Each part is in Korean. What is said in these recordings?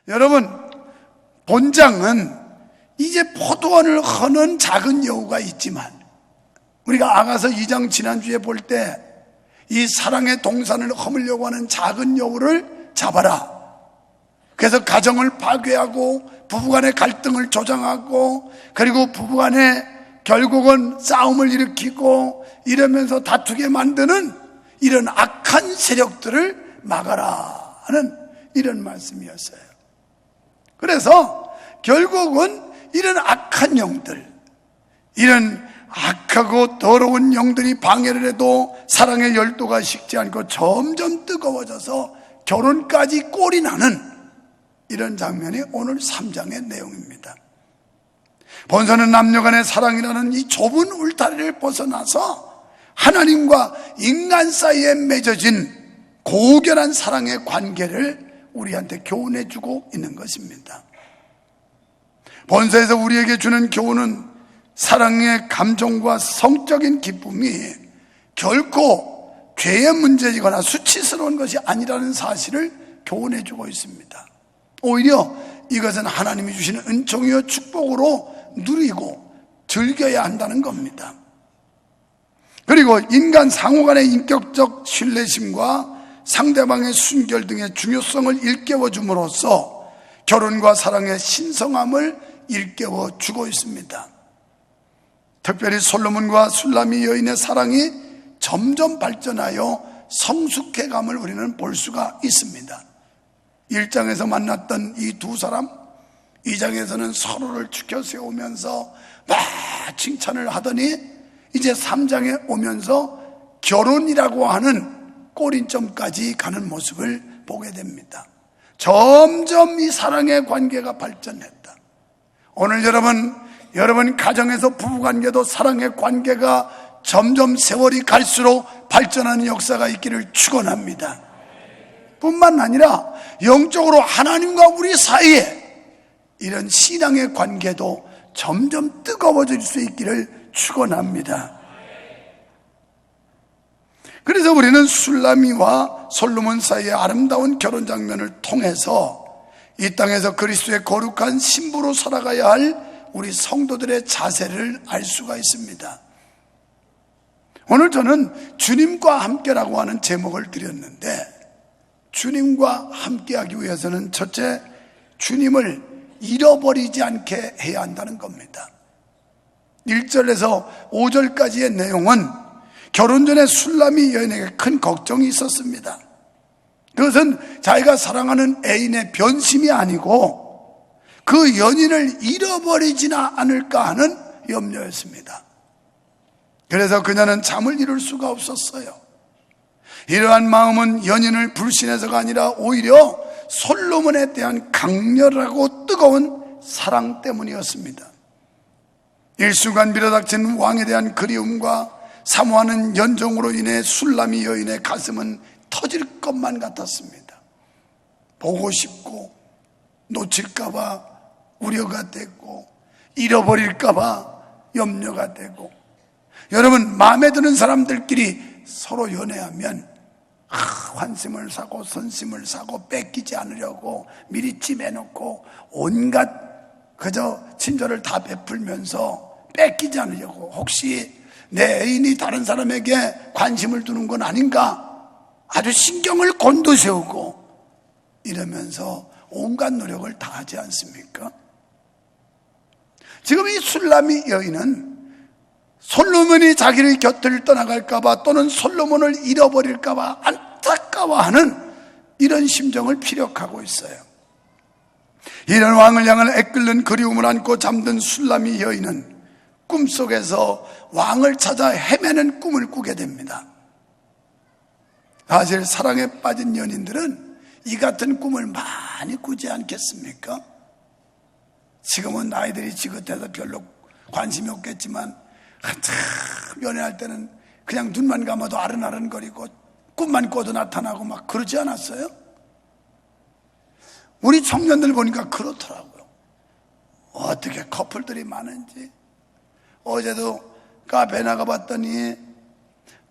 여러분, 본장은 이제 포도원을 허는 작은 여우가 있지만, 우리가 아가서 2장 지난주에 볼 때 이 사랑의 동산을 허물려고 하는 작은 여우를 잡아라. 그래서 가정을 파괴하고 부부간의 갈등을 조장하고, 그리고 부부간에 결국은 싸움을 일으키고 이러면서 다투게 만드는 이런 악한 세력들을 막아라 하는 이런 말씀이었어요. 그래서 결국은 이런 악한 영들, 이런 악하고 더러운 영들이 방해를 해도 사랑의 열도가 식지 않고 점점 뜨거워져서 결혼까지 꼴이 나는 이런 장면이 오늘 3장의 내용입니다. 본서는 남녀간의 사랑이라는 이 좁은 울타리를 벗어나서 하나님과 인간 사이에 맺어진 고결한 사랑의 관계를 우리한테 교훈해주고 있는 것입니다. 본서에서 우리에게 주는 교훈은 사랑의 감정과 성적인 기쁨이 결코 죄의 문제이거나 수치스러운 것이 아니라는 사실을 교훈해주고 있습니다. 오히려 이것은 하나님이 주시는 은총이요 축복으로 누리고 즐겨야 한다는 겁니다. 그리고 인간 상호간의 인격적 신뢰심과 상대방의 순결 등의 중요성을 일깨워 줌으로써 결혼과 사랑의 신성함을 일깨워 주고 있습니다. 특별히 솔로몬과 술라미 여인의 사랑이 점점 발전하여 성숙해감을 우리는 볼 수가 있습니다. 1장에서 만났던 이 두 사람, 2장에서는 서로를 추켜 세우면서 막 칭찬을 하더니 이제 3장에 오면서 결혼이라고 하는 꼬린점까지 가는 모습을 보게 됩니다. 점점 이 사랑의 관계가 발전했다. 오늘 여러분 가정에서 부부관계도 사랑의 관계가 점점 세월이 갈수록 발전하는 역사가 있기를 축원합니다. 뿐만 아니라 영적으로 하나님과 우리 사이에 이런 신앙의 관계도 점점 뜨거워질 수 있기를 축원합니다. 그래서 우리는 술라미와 솔로몬 사이의 아름다운 결혼 장면을 통해서 이 땅에서 그리스도의 거룩한 신부로 살아가야 할 우리 성도들의 자세를 알 수가 있습니다. 오늘 저는 주님과 함께라고 하는 제목을 드렸는데, 주님과 함께하기 위해서는 첫째, 주님을 잃어버리지 않게 해야 한다는 겁니다. 1절에서 5절까지의 내용은 결혼 전에 술라미 여인에게 큰 걱정이 있었습니다. 그것은 자기가 사랑하는 애인의 변심이 아니고 그 연인을 잃어버리지나 않을까 하는 염려였습니다. 그래서 그녀는 잠을 이룰 수가 없었어요. 이러한 마음은 연인을 불신해서가 아니라 오히려 솔로몬에 대한 강렬하고 뜨거운 사랑 때문이었습니다. 일순간 밀어닥친 왕에 대한 그리움과 사모하는 연정으로 인해 술라미 여인의 가슴은 터질 것만 같았습니다. 보고 싶고 놓칠까봐 우려가 되고 잃어버릴까봐 염려가 되고, 여러분 마음에 드는 사람들끼리 서로 연애하면 환심을 사고 선심을 사고 뺏기지 않으려고 미리 찜해놓고 온갖 그저 친절을 다 베풀면서 뺏기지 않으려고, 혹시 내 애인이 다른 사람에게 관심을 두는 건 아닌가 아주 신경을 곤두세우고 이러면서 온갖 노력을 다 하지 않습니까? 지금 이 술라미 여인은 솔로몬이 자기의 곁을 떠나갈까봐 또는 솔로몬을 잃어버릴까봐 안타까워하는 이런 심정을 피력하고 있어요. 이런 왕을 향한 애끓는 그리움을 안고 잠든 술라미 여인은 꿈속에서 왕을 찾아 헤매는 꿈을 꾸게 됩니다. 사실 사랑에 빠진 연인들은 이 같은 꿈을 많이 꾸지 않겠습니까? 지금은 아이들이 지긋해서 별로 관심이 없겠지만 한참 연애할 때는 그냥 눈만 감아도 아른아른거리고 꿈만 꿔도 나타나고 막 그러지 않았어요? 우리 청년들 보니까 그렇더라고요. 어떻게 커플들이 많은지. 어제도 카페 나가봤더니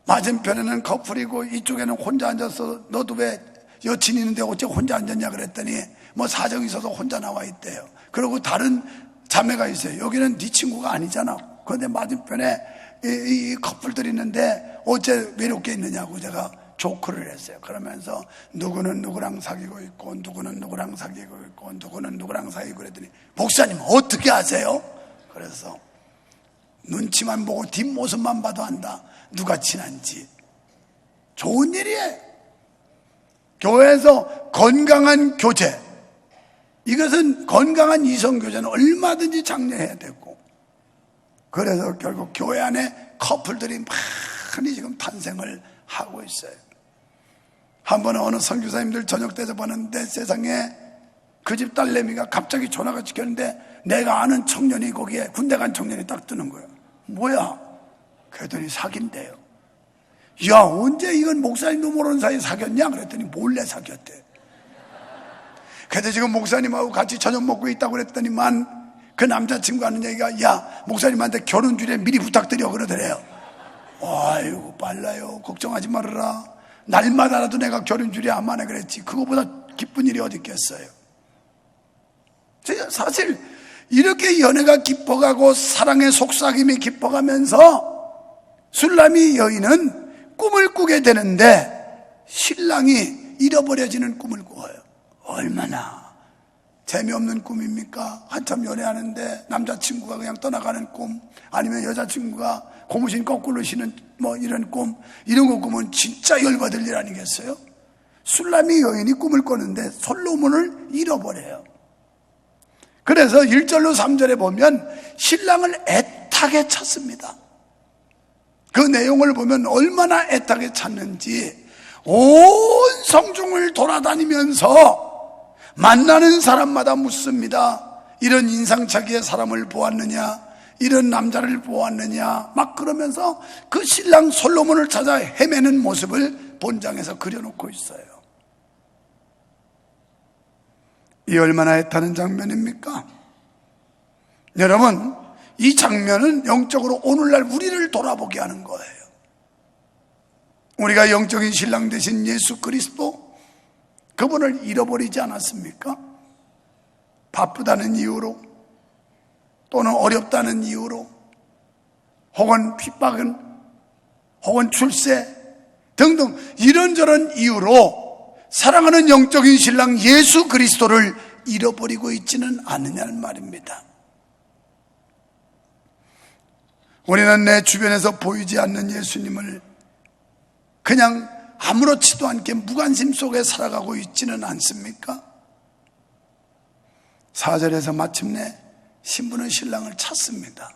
맞은편에는 커플이고 이쪽에는 혼자 앉아서 너도 왜 여친이 있는데 어째 혼자 앉았냐 그랬더니 뭐 사정이 있어서 혼자 나와 있대요. 그리고 다른 자매가 있어요. 여기는 네 친구가 아니잖아. 그런데 맞은편에 이 커플들이 있는데 어째 외롭게 있느냐고 제가 조크를 했어요. 그러면서 누구는 누구랑 사귀고 있고 누구는 누구랑 사귀고 있고 누구는 누구랑 사귀고 그랬더니 목사님 어떻게 아세요? 그래서 눈치만 보고 뒷모습만 봐도 안다. 누가 친한지. 좋은 일이에요. 교회에서 건강한 교제, 이것은 건강한 이성교제는 얼마든지 장려해야 되고, 그래서 결국 교회 안에 커플들이 많이 지금 탄생을 하고 있어요. 한 번은 어느 선교사님들 저녁 대접하는데 세상에 그 집 딸내미가 갑자기 전화가 찍혔는데 내가 아는 청년이 거기에 군대 간 청년이 딱 뜨는 거예요. 뭐야? 그랬더니 사귄대요. 야, 언제 이건 목사님도 모르는 사이에 사귀었냐? 그랬더니 몰래 사귀었대. 그래서 지금 목사님하고 같이 저녁 먹고 있다고 그랬더니만 그 남자친구가 하는 얘기가 야, 목사님한테 결혼 주례 미리 부탁드려 그러더래요. 아이고 빨라요. 걱정하지 말아라. 날마다라도 내가 결혼 주례 안 만해 그랬지. 그거보다 기쁜 일이 어디 있겠어요. 사실 이렇게 연애가 깊어가고 사랑의 속삭임이 깊어가면서 술람이 여인은 꿈을 꾸게 되는데 신랑이 잃어버려지는 꿈을 꾸어요. 얼마나 재미없는 꿈입니까? 한참 연애하는데 남자친구가 그냥 떠나가는 꿈, 아니면 여자친구가 고무신 거꾸로 신는 뭐 이런 꿈, 이런 거 꾸면 진짜 열받을 일 아니겠어요? 술람이 여인이 꿈을 꾸는데 솔로몬을 잃어버려요. 그래서 1절로 3절에 보면 신랑을 애타게 찾습니다. 그 내용을 보면 얼마나 애타게 찾는지 온 성중을 돌아다니면서 만나는 사람마다 묻습니다. 이런 인상착의의 사람을 보았느냐? 이런 남자를 보았느냐? 막 그러면서 그 신랑 솔로몬을 찾아 헤매는 모습을 본장에서 그려놓고 있어요. 이 얼마나 애타는 장면입니까? 여러분, 이 장면은 영적으로 오늘날 우리를 돌아보게 하는 거예요. 우리가 영적인 신랑 되신 예수 그리스도, 그분을 잃어버리지 않았습니까? 바쁘다는 이유로, 또는 어렵다는 이유로, 혹은 핍박은, 혹은 출세 등등 이런저런 이유로 사랑하는 영적인 신랑 예수 그리스도를 잃어버리고 있지는 않느냐는 말입니다. 우리는 내 주변에서 보이지 않는 예수님을 그냥 아무렇지도 않게 무관심 속에 살아가고 있지는 않습니까? 4절에서 마침내 신부는 신랑을 찾습니다.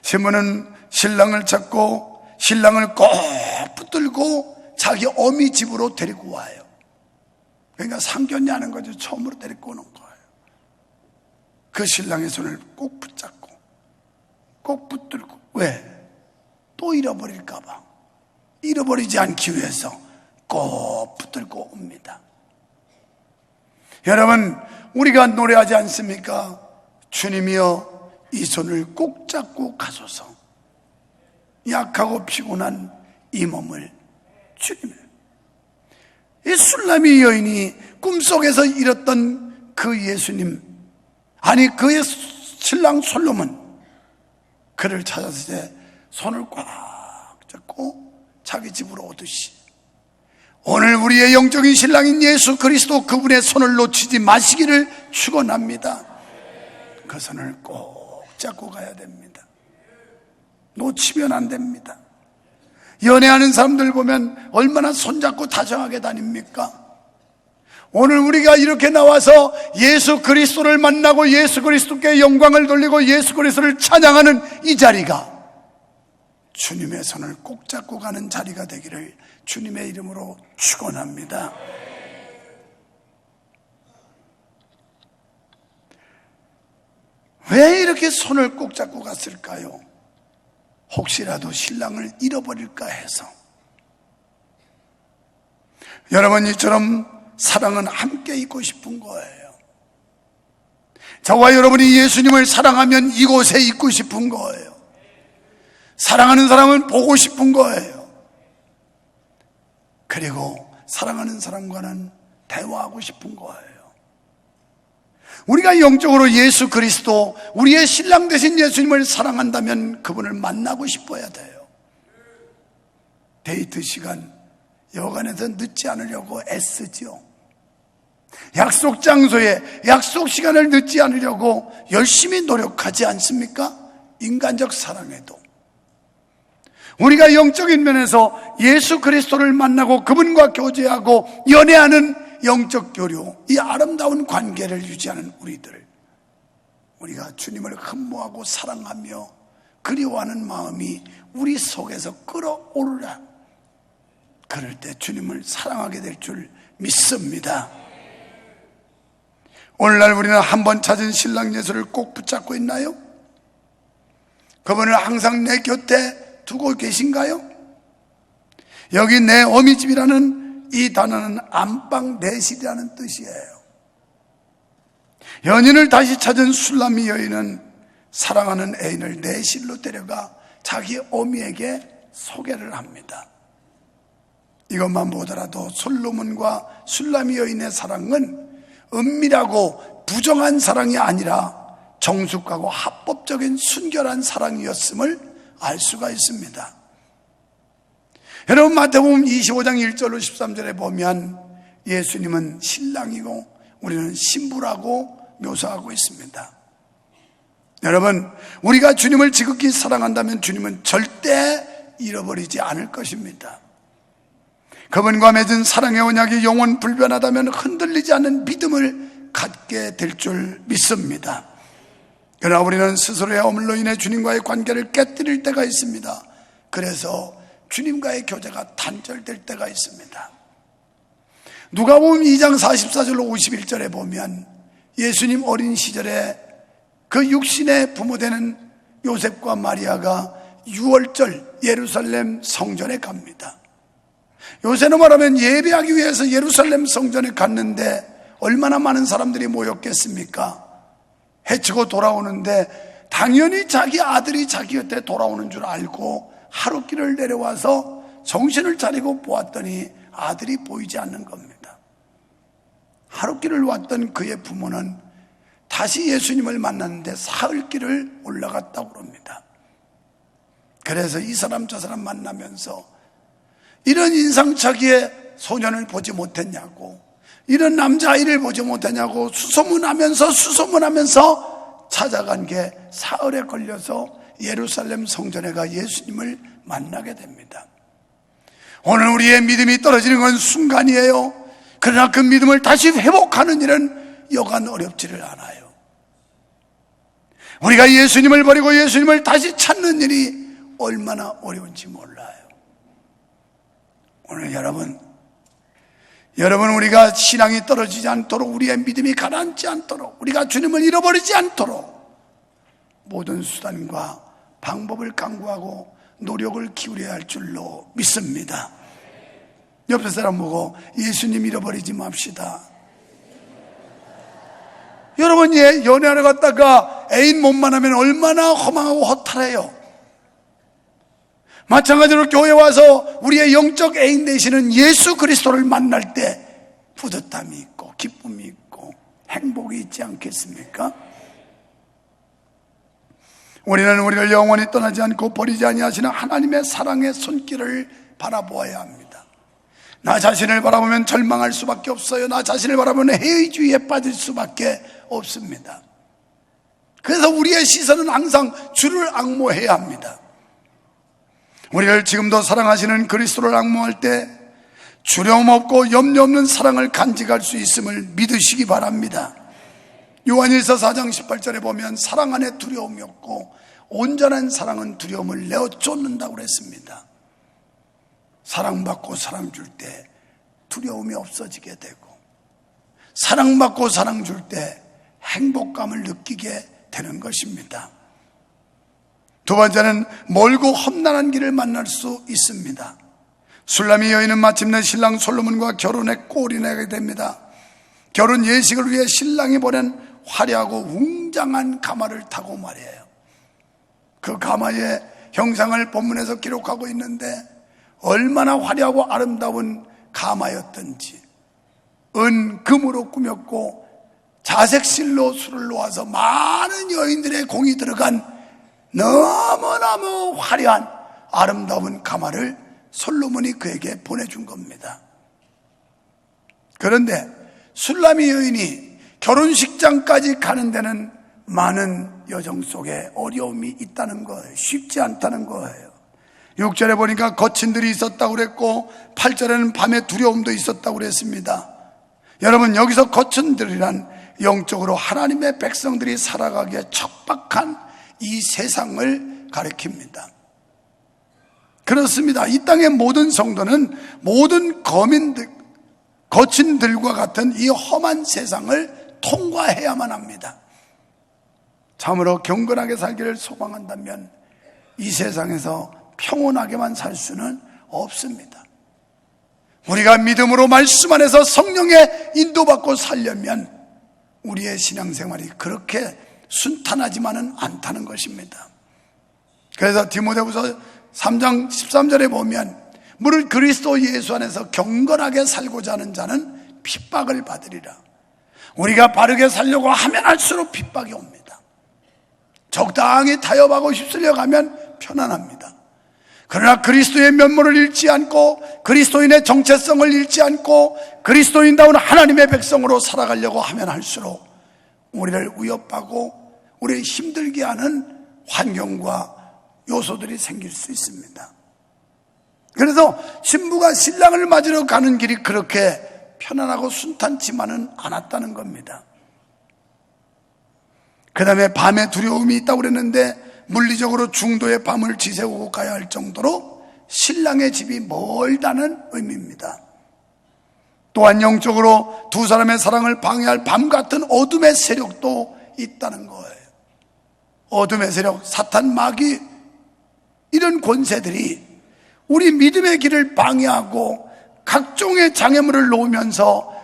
신부는 신랑을 찾고 신랑을 꼭 붙들고 자기 어미 집으로 데리고 와요. 그러니까 상견례하는 거죠. 처음으로 데리고 오는 거예요. 그 신랑의 손을 꼭 붙잡고 꼭 붙들고. 왜? 또 잃어버릴까 봐. 잃어버리지 않기 위해서 꼭 붙들고 옵니다. 여러분, 우리가 노래하지 않습니까? 주님이여 이 손을 꼭 잡고 가소서. 약하고 피곤한 이 몸을 주님. 이 술람이 여인이 꿈속에서 잃었던 그 예수님, 아니 그의 신랑 솔로몬, 그를 찾았을 때 손을 꽉 잡고 자기 집으로 오듯이 오늘 우리의 영적인 신랑인 예수 그리스도, 그분의 손을 놓치지 마시기를 축원합니다. 그 손을 꼭 잡고 가야 됩니다. 놓치면 안 됩니다. 연애하는 사람들 보면 얼마나 손잡고 다정하게 다닙니까? 오늘 우리가 이렇게 나와서 예수 그리스도를 만나고 예수 그리스도께 영광을 돌리고 예수 그리스도를 찬양하는 이 자리가 주님의 손을 꼭 잡고 가는 자리가 되기를 주님의 이름으로 축원합니다. 왜 이렇게 손을 꼭 잡고 갔을까요? 혹시라도 신랑을 잃어버릴까 해서. 여러분, 이처럼 사랑은 함께 있고 싶은 거예요. 저와 여러분이 예수님을 사랑하면 이곳에 있고 싶은 거예요. 사랑하는 사람은 보고 싶은 거예요. 그리고 사랑하는 사람과는 대화하고 싶은 거예요. 우리가 영적으로 예수 그리스도, 우리의 신랑 되신 예수님을 사랑한다면 그분을 만나고 싶어야 돼요. 데이트 시간 여간에서 늦지 않으려고 애쓰죠. 약속 장소에 약속 시간을 늦지 않으려고 열심히 노력하지 않습니까? 인간적 사랑에도. 우리가 영적인 면에서 예수 그리스도를 만나고 그분과 교제하고 연애하는 영적 교류, 이 아름다운 관계를 유지하는 우리가 주님을 흠모하고 사랑하며 그리워하는 마음이 우리 속에서 끓어오르라. 그럴 때 주님을 사랑하게 될 줄 믿습니다. 오늘날 우리는 한 번 찾은 신랑 예수를 꼭 붙잡고 있나요? 그분을 항상 내 곁에 두고 계신가요? 여기 내 어미집이라는 이 단어는 안방 내실이라는 뜻이에요. 연인을 다시 찾은 술람이 여인은 사랑하는 애인을 내실로 데려가 자기 어미에게 소개를 합니다. 이것만 보더라도 솔로몬과 술람이 여인의 사랑은 은밀하고 부정한 사랑이 아니라 정숙하고 합법적인 순결한 사랑이었음을 알 수가 있습니다. 여러분, 마태복음 25장 1절로 13절에 보면 예수님은 신랑이고 우리는 신부라고 묘사하고 있습니다. 여러분, 우리가 주님을 지극히 사랑한다면 주님은 절대 잃어버리지 않을 것입니다. 그분과 맺은 사랑의 언약이 영원 불변하다면 흔들리지 않는 믿음을 갖게 될 줄 믿습니다. 그러나 우리는 스스로의 어물로 인해 주님과의 관계를 깨뜨릴 때가 있습니다. 그래서 주님과의 교제가 단절될 때가 있습니다. 누가복음 2장 44절로 51절에 보면 예수님 어린 시절에 그 육신의 부모되는 요셉과 마리아가 6월절 예루살렘 성전에 갑니다. 요새는 말하면 예배하기 위해서 예루살렘 성전에 갔는데 얼마나 많은 사람들이 모였겠습니까? 해치고 돌아오는데 당연히 자기 아들이 자기 곁에 돌아오는 줄 알고 하룻길을 내려와서 정신을 차리고 보았더니 아들이 보이지 않는 겁니다. 하룻길을 왔던 그의 부모는 다시 예수님을 만났는데 사흘길을 올라갔다고 합니다. 그래서 이 사람 저 사람 만나면서 이런 인상착의의 소년을 보지 못했냐고, 이런 남자아이를 보지 못했냐고 수소문하면서 찾아간 게 사흘에 걸려서 예루살렘 성전에 가 예수님을 만나게 됩니다. 오늘 우리의 믿음이 떨어지는 건 순간이에요. 그러나 그 믿음을 다시 회복하는 일은 여간 어렵지를 않아요. 우리가 예수님을 버리고 예수님을 다시 찾는 일이 얼마나 어려운지 몰라요. 오늘 여러분 우리가 신앙이 떨어지지 않도록, 우리의 믿음이 가라앉지 않도록, 우리가 주님을 잃어버리지 않도록 모든 수단과 방법을 강구하고 노력을 기울여야 할 줄로 믿습니다. 옆에 사람 보고 예수님 잃어버리지 맙시다. 여러분, 연애하러 갔다가 애인 못 만나면 얼마나 허망하고 허탈해요. 마찬가지로 교회 와서 우리의 영적 애인 되시는 예수 그리스도를 만날 때 뿌듯함이 있고 기쁨이 있고 행복이 있지 않겠습니까? 우리는 우리를 영원히 떠나지 않고 버리지 아니하시는 하나님의 사랑의 손길을 바라보아야 합니다. 나 자신을 바라보면 절망할 수밖에 없어요. 나 자신을 바라보면 해의주의에 빠질 수밖에 없습니다. 그래서 우리의 시선은 항상 주를 앙모해야 합니다. 우리를 지금도 사랑하시는 그리스도를 앙모할 때 주름 없고 염려 없는 사랑을 간직할 수 있음을 믿으시기 바랍니다. 요한일서 4장 18절에 보면 사랑 안에 두려움이 없고 온전한 사랑은 두려움을 내어 쫓는다고 그랬습니다. 사랑받고 사랑 줄 때 두려움이 없어지게 되고, 사랑받고 사랑 줄 때 행복감을 느끼게 되는 것입니다. 두 번째는 멀고 험난한 길을 만날 수 있습니다. 술람이 여인은 마침내 신랑 솔로몬과 결혼에 꼴이 나게 됩니다. 결혼 예식을 위해 신랑이 보낸 화려하고 웅장한 가마를 타고 말이에요. 그 가마의 형상을 본문에서 기록하고 있는데 얼마나 화려하고 아름다운 가마였던지 은, 금으로 꾸몄고 자색실로 술을 놓아서 많은 여인들의 공이 들어간 너무너무 화려한 아름다운 가마를 솔로몬이 그에게 보내준 겁니다. 그런데 술람이 여인이 결혼식장까지 가는 데는 많은 여정 속에 어려움이 있다는 거예요. 쉽지 않다는 거예요. 6절에 보니까 거친들이 있었다고 그랬고 8절에는 밤에 두려움도 있었다고 그랬습니다. 여러분, 여기서 거친들이란 영적으로 하나님의 백성들이 살아가기에 척박한 이 세상을 가리킵니다. 그렇습니다. 이 땅의 모든 성도는 모든 거친들과 같은 이 험한 세상을 통과해야만 합니다. 참으로 경건하게 살기를 소망한다면 이 세상에서 평온하게만 살 수는 없습니다. 우리가 믿음으로 말씀 안에서 성령의 인도받고 살려면 우리의 신앙생활이 그렇게 순탄하지만은 않다는 것입니다. 그래서 디모데후서 3장 13절에 보면 무릇 그리스도 예수 안에서 경건하게 살고자 하는 자는 핍박을 받으리라. 우리가 바르게 살려고 하면 할수록 핍박이 옵니다. 적당히 타협하고 휩쓸려 가면 편안합니다. 그러나 그리스도의 면모를 잃지 않고 그리스도인의 정체성을 잃지 않고 그리스도인다운 하나님의 백성으로 살아가려고 하면 할수록 우리를 위협하고 우리를 힘들게 하는 환경과 요소들이 생길 수 있습니다. 그래서 신부가 신랑을 맞으러 가는 길이 그렇게 편안하고 순탄치만은 않았다는 겁니다. 그 다음에 밤에 두려움이 있다고 그랬는데 물리적으로 중도의 밤을 지새우고 가야 할 정도로 신랑의 집이 멀다는 의미입니다. 또한 영적으로 두 사람의 사랑을 방해할 밤 같은 어둠의 세력도 있다는 거예요. 어둠의 세력, 사탄, 마귀, 이런 권세들이 우리 믿음의 길을 방해하고 각종의 장애물을 놓으면서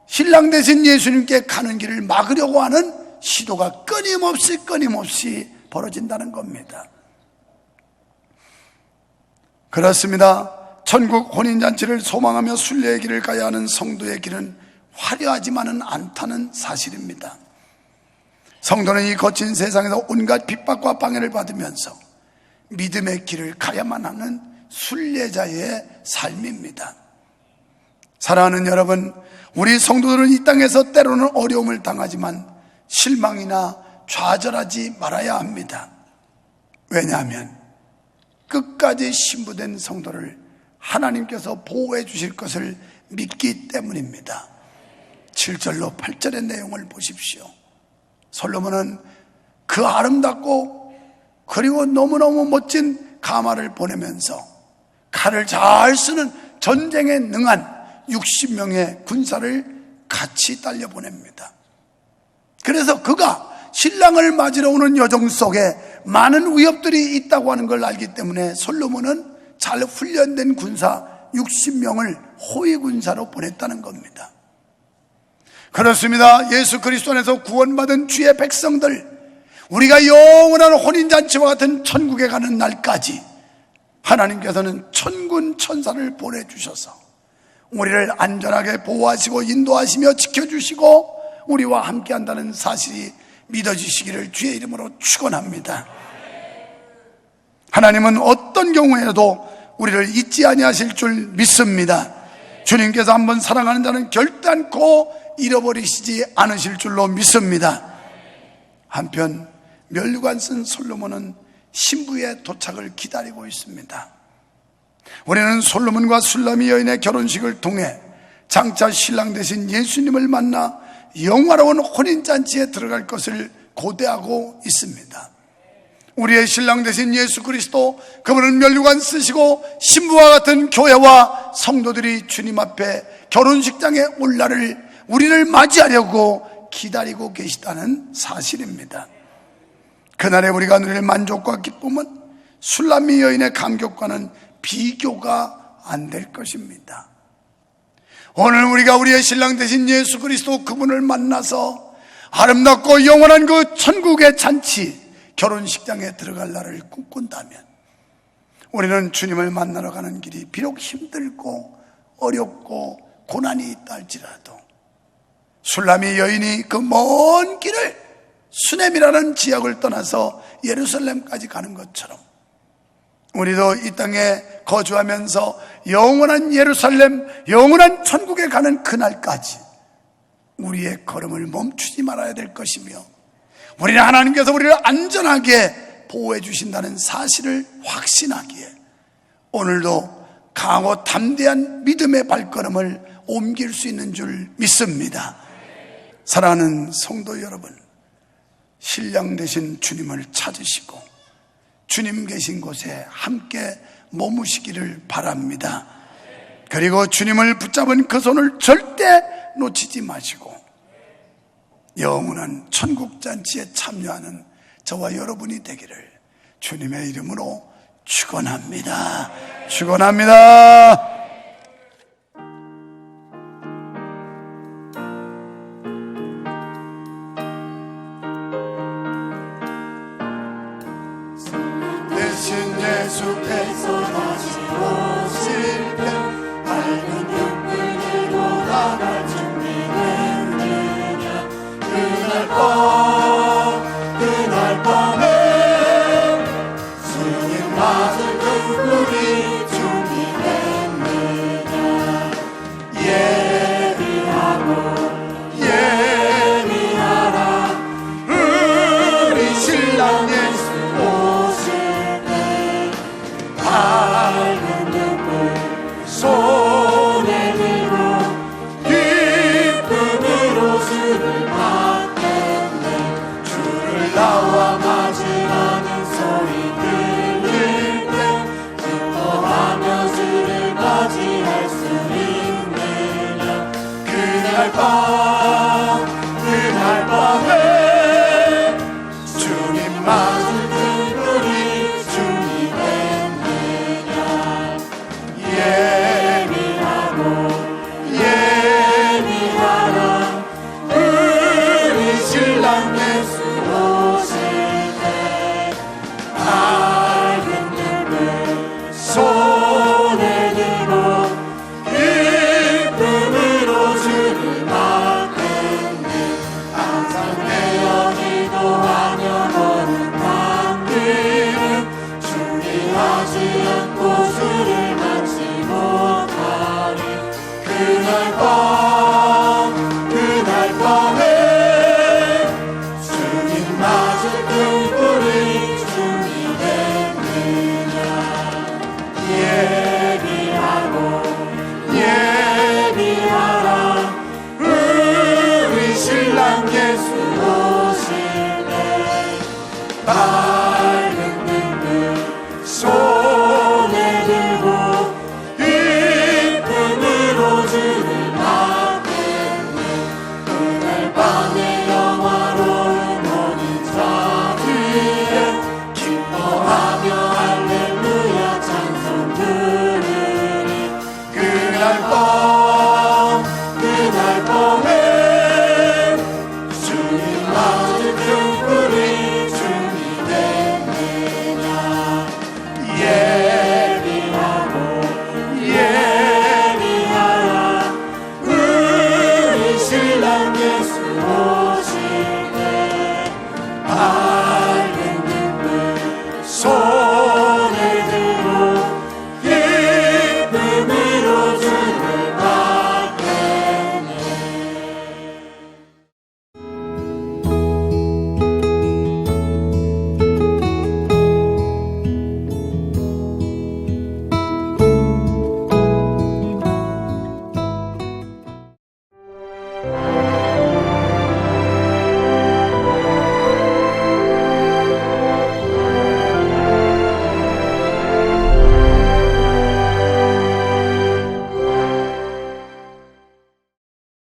신랑 되신 예수님께 가는 길을 막으려고 하는 시도가 끊임없이 벌어진다는 겁니다. 그렇습니다. 천국 혼인잔치를 소망하며 순례의 길을 가야 하는 성도의 길은 화려하지만은 않다는 사실입니다. 성도는 이 거친 세상에서 온갖 핍박과 방해를 받으면서 믿음의 길을 가야만 하는 순례자의 삶입니다. 사랑하는 여러분, 우리 성도들은 이 땅에서 때로는 어려움을 당하지만 실망이나 좌절하지 말아야 합니다. 왜냐하면 끝까지 신부된 성도를 하나님께서 보호해 주실 것을 믿기 때문입니다. 7절로 8절의 내용을 보십시오. 솔로몬은 그 아름답고 그리고 너무너무 멋진 가마를 보내면서 칼을 잘 쓰는 전쟁에 능한 60명의 군사를 같이 딸려 보냅니다. 그래서 그가 신랑을 맞으러 오는 여정 속에 많은 위협들이 있다고 하는 걸 알기 때문에 솔로몬은 잘 훈련된 군사 60명을 호위 군사로 보냈다는 겁니다. 그렇습니다. 예수 그리스도 안에서 구원받은 주의 백성들, 우리가 영원한 혼인잔치와 같은 천국에 가는 날까지 하나님께서는 천군 천사를 보내주셔서 우리를 안전하게 보호하시고 인도하시며 지켜주시고 우리와 함께한다는 사실이 믿어지시기를 주의 이름으로 축원합니다. 하나님은 어떤 경우에도 우리를 잊지 아니하실 줄 믿습니다. 주님께서 한번 사랑하는 자는 결단코 잃어버리시지 않으실 줄로 믿습니다. 한편 면류관 쓴 솔로몬은 신부의 도착을 기다리고 있습니다. 우리는 솔로몬과 술람이 여인의 결혼식을 통해 장차 신랑 되신 예수님을 만나 영화로운 혼인잔치에 들어갈 것을 고대하고 있습니다. 우리의 신랑 되신 예수 그리스도, 그분은 면류관 쓰시고 신부와 같은 교회와 성도들이 주님 앞에 결혼식장에 올 날을 우리를 맞이하려고 기다리고 계시다는 사실입니다. 그날에 우리가 누릴 만족과 기쁨은 술람미 여인의 감격과는 비교가 안 될 것입니다. 오늘 우리가 우리의 신랑 되신 예수 그리스도 그분을 만나서 아름답고 영원한 그 천국의 잔치, 결혼식장에 들어갈 날을 꿈꾼다면 우리는 주님을 만나러 가는 길이 비록 힘들고 어렵고 고난이 있다 할지라도 술람이 여인이 그 먼 길을 수넴이라는 지역을 떠나서 예루살렘까지 가는 것처럼 우리도 이 땅에 거주하면서 영원한 예루살렘, 영원한 천국에 가는 그날까지 우리의 걸음을 멈추지 말아야 될 것이며, 우리는 하나님께서 우리를 안전하게 보호해 주신다는 사실을 확신하기에 오늘도 강하고 담대한 믿음의 발걸음을 옮길 수 있는 줄 믿습니다. 사랑하는 성도 여러분, 신랑 되신 주님을 찾으시고 주님 계신 곳에 함께 머무시기를 바랍니다. 그리고 주님을 붙잡은 그 손을 절대 놓치지 마시고 영원한 천국잔치에 참여하는 저와 여러분이 되기를 주님의 이름으로 축원합니다. 축원합니다. 대신 예수께서 다시 오실 때 밝은 눈을 들고 나갈 준비됐느냐. 그날 밤에 주님 맞을 눈물이 준비됐느냐. 예비하라 우리 신랑 예수 밝은 눈물 손에 들고 기쁨으로 주를 맞겠네. 주를 나와 맞이하는 소리 들릴 때 기뻐하며 주를 맞이할 수 있느냐. 그날 밤에 주님 맞을 눈물이 준비됐느냐. 예비하라 우리 신랑 예수 오실 때 밝은 눈물 손에 들고 기쁨으로 주를 맞겠네. 항상 내어 기도하며 거룩한 길은 주의하지 않고 주를 맞지 못하리. 그날 밤에 주님 맞을 눈물이 준비됐느냐. 예비하라 우리 신랑 예수